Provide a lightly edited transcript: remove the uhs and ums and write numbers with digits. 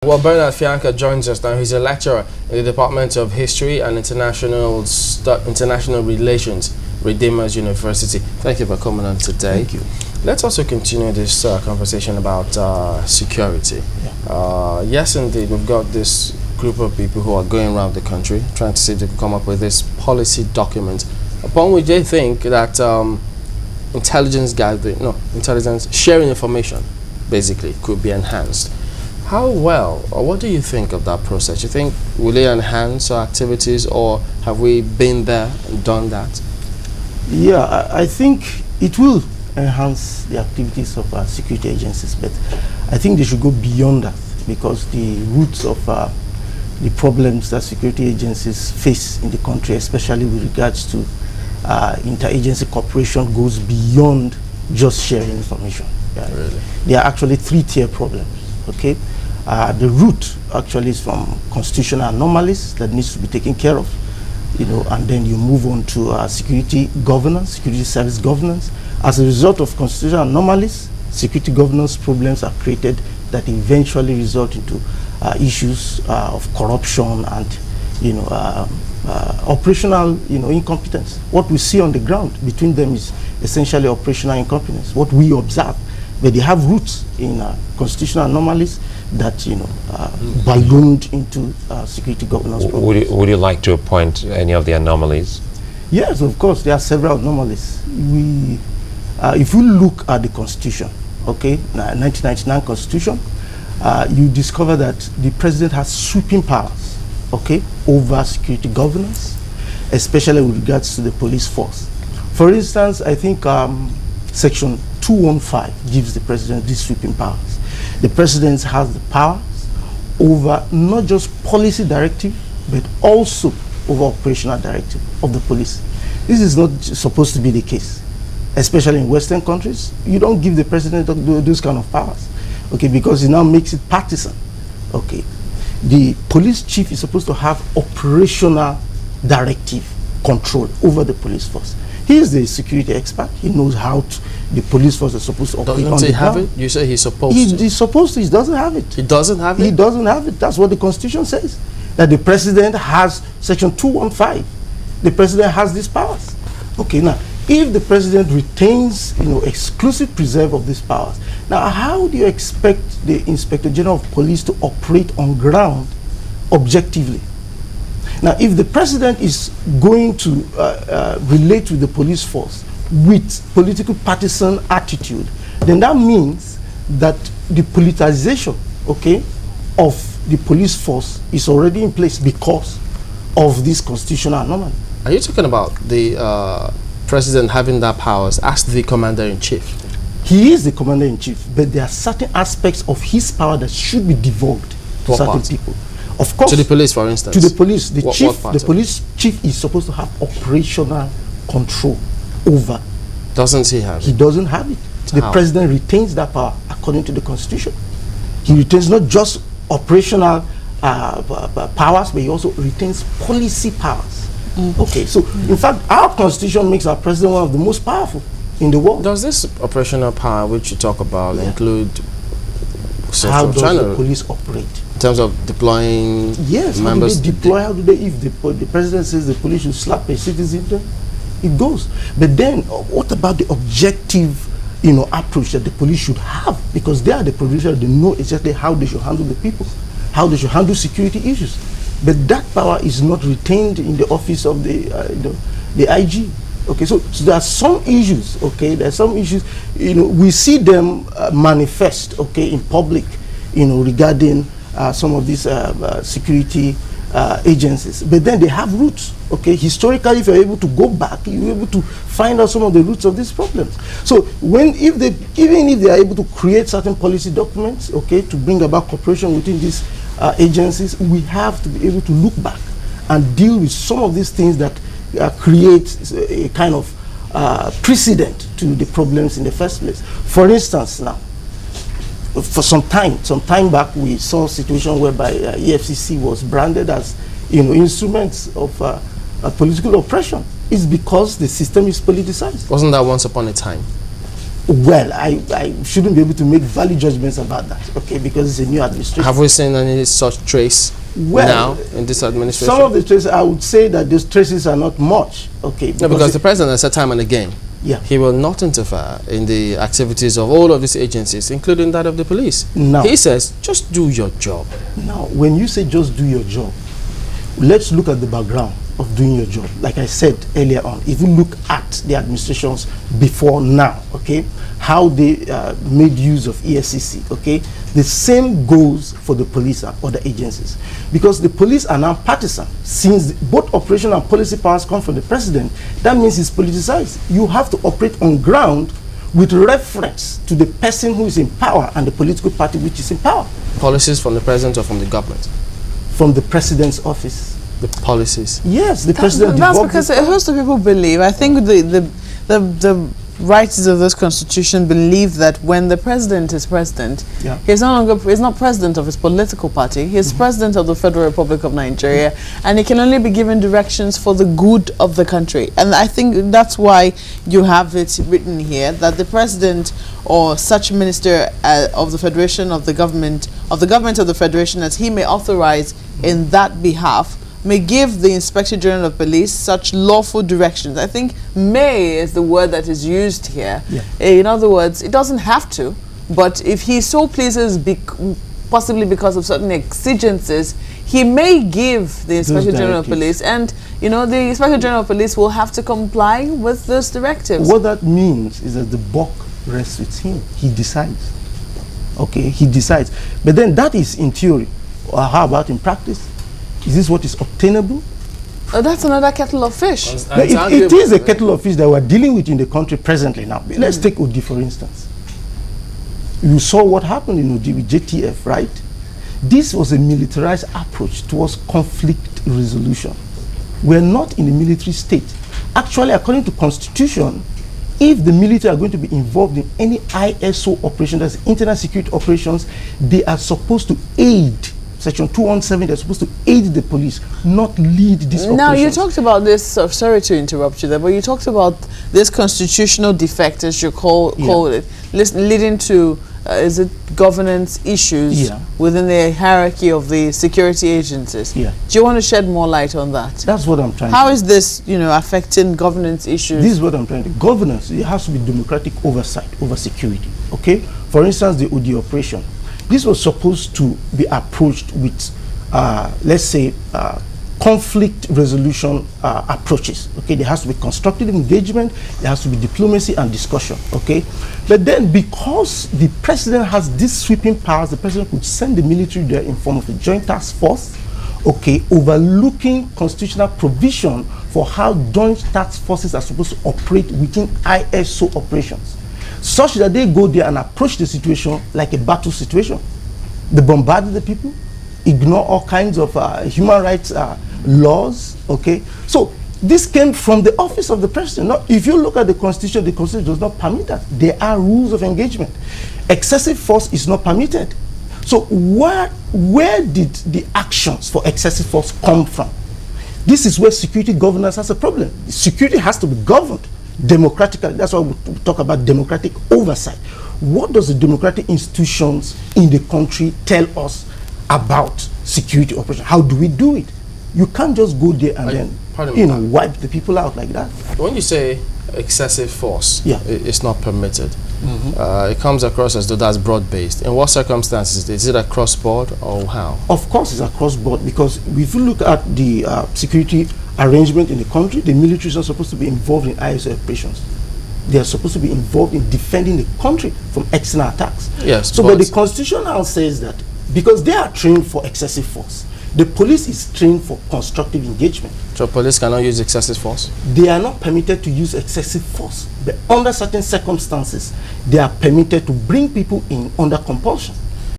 Well, Bernard Fianca joins us now. He's a lecturer in the Department of History and International Relations, Redeemers University. Thank you for coming on today. Thank you. Let's also continue this conversation about security. Yeah. Yes, indeed, we've got this group of people who are going around the country trying to see if they can come up with this policy document upon which they think that intelligence sharing information basically could be enhanced. How well, or what do you think of that process? You think will it enhance our activities, or have we been there and done that? Yeah, I think it will enhance the activities of our security agencies, but I think they should go beyond that, because the roots of the problems that security agencies face in the country, especially with regards to interagency cooperation, goes beyond just sharing information. Yeah. Really? There are actually three-tier problems. Okay. The root actually is from constitutional anomalies that needs to be taken care of, and then you move on to security governance, security service governance. As a result of constitutional anomalies, security governance problems are created that eventually result into issues of corruption and operational incompetence. What we see on the ground between them is essentially operational incompetence, what we observe. But they have roots in constitutional anomalies that ballooned into security governance problems. Would you like to point any of the anomalies? Yes, of course, there are several anomalies. If you look at the Constitution, okay, 1999 Constitution, you discover that the president has sweeping powers, okay, over security governance, especially with regards to the police force. For instance, I think Section 215 gives the president these sweeping powers. The president has the powers over not just policy directive, but also over operational directive of the police. This is not supposed to be the case, especially in Western countries. You don't give the president those kind of powers, okay, because it now makes it partisan. Okay, the police chief is supposed to have operational directive control over the police force. He is the security expert. He knows how the police force is supposed to operate. Doesn't he have it? You say he's supposed to. He's supposed to. He doesn't have it. He doesn't have it? He doesn't have it. That's what the Constitution says. That the president has Section 215. The president has these powers. Okay, now, if the president retains, exclusive preserve of these powers, now how do you expect the Inspector General of Police to operate on ground objectively? Now, if the president is going to relate with the police force with political partisan attitude, then that means that the politicization, okay, of the police force is already in place because of this constitutional anomaly. Are you talking about the president having that powers as the commander-in-chief? He is the commander-in-chief, but there are certain aspects of his power that should be devolved to certain people. Of course, to the police, for instance. To the police, the police chief is supposed to have operational control over. Doesn't he have it? He doesn't have it. The president retains that power according to the Constitution. He retains not just operational powers, but he also retains policy powers. Okay, so in fact, our Constitution makes our president one of the most powerful in the world. Does this operational power which you talk about include how does the police operate? In terms of deploying members? How do they deploy? How do they, if the president says the police should slap a citizen, then it goes. But then, what about the objective, approach that the police should have? Because they are the producers, they know exactly how they should handle the people, how they should handle security issues. But that power is not retained in the office of the IG. Okay, so there are some issues. Okay, there are some issues. We see them manifest. Okay, in public. Regarding some of these security agencies, but then they have roots. Okay, historically, if you're able to go back, you're able to find out some of the roots of these problems. So even if they are able to create certain policy documents, okay, to bring about cooperation within these agencies, we have to be able to look back and deal with some of these things that create a kind of precedent to the problems in the first place. For instance, now, for some time back, we saw a situation whereby EFCC was branded as, instruments of political oppression. It's because the system is politicized. Wasn't that once upon a time? Well, I shouldn't be able to make valid judgments about that, okay, because it's a new administration. Have we seen any such trace now in this administration? Some of the traces, I would say that those traces are not much, okay. No, because the president has said time and again, he will not interfere in the activities of all of these agencies, including that of the police. No. He says, just do your job. Now, when you say just do your job, let's look at the background of doing your job. Like I said earlier on, if you look at the administrations before now, okay, how they made use of EFCC, okay, the same goes for the police and other agencies. Because the police are now partisan. Since both operation and policy powers come from the president, that means it's politicized. You have to operate on ground with reference to the person who is in power and the political party which is in power. Policies from the president or from the government? From the president's office. The policies? Yes, the president. That's because a host of people believe, I think the writers of this constitution believe that when the president is president, he's not president of his political party, he's president of the Federal Republic of Nigeria, and he can only be given directions for the good of the country. And I think that's why you have it written here that the president or such minister of the federation of the government of the federation as he may authorize in that behalf may give the Inspector General of Police such lawful directions. I think may is the word that is used here. In other words, it doesn't have to, but if he so pleases, possibly because of certain exigencies, he may give the Inspector General of Police, and the Inspector General of Police will have to comply with those directives. What that means is that the buck rests with him. He decides. Okay, he decides. But then that is in theory. How about in practice? Is this what is obtainable? That's another kettle of fish. It is a kettle of fish that we're dealing with in the country presently now. Let's take Odi, for instance. You saw what happened in Odi with JTF, right? This was a militarized approach towards conflict resolution. We're not in a military state. Actually, according to Constitution, if the military are going to be involved in any ISO operation, that's internal security operations, they are supposed to aid. Section 217, they're supposed to aid the police, not lead this operation. Now, you talked about this, sorry to interrupt you there, but you talked about this constitutional defect, as you call it, leading to, is it governance issues within the hierarchy of the security agencies? Do you want to shed more light on that? That's what I'm trying to do. How is this, affecting governance issues? This is what I'm trying to do. Governance, it has to be democratic oversight over security, okay? For instance, the OD operation. This was supposed to be approached with, let's say, conflict resolution approaches. Okay, there has to be constructive engagement, there has to be diplomacy and discussion. Okay, but then because the president has these sweeping powers, the president could send the military there in form of a joint task force. Okay, overlooking constitutional provision for how joint task forces are supposed to operate within ISO operations, such that they go there and approach the situation like a battle situation. They bombard the people, ignore all kinds of human rights laws, okay? So this came from the office of the president. Now, if you look at the Constitution does not permit that. There are rules of engagement. Excessive force is not permitted. So where did the actions for excessive force come from? This is where security governance has a problem. Security has to be governed democratically. That's why we talk about democratic oversight. What does the democratic institutions in the country tell us about security operations? How do we do it? You can't just go there and then wipe the people out like that. When you say excessive force, it's not permitted. It comes across as though that's broad-based. In what circumstances? Is it across board or how? Of course it's across board, because if you look at the security arrangement in the country, the military is not supposed to be involved in ISO operations. They are supposed to be involved in defending the country from external attacks. Yes. So, but the Constitution now says that because they are trained for excessive force, the police is trained for constructive engagement. So police cannot use excessive force? They are not permitted to use excessive force, but under certain circumstances, they are permitted to bring people in under compulsion.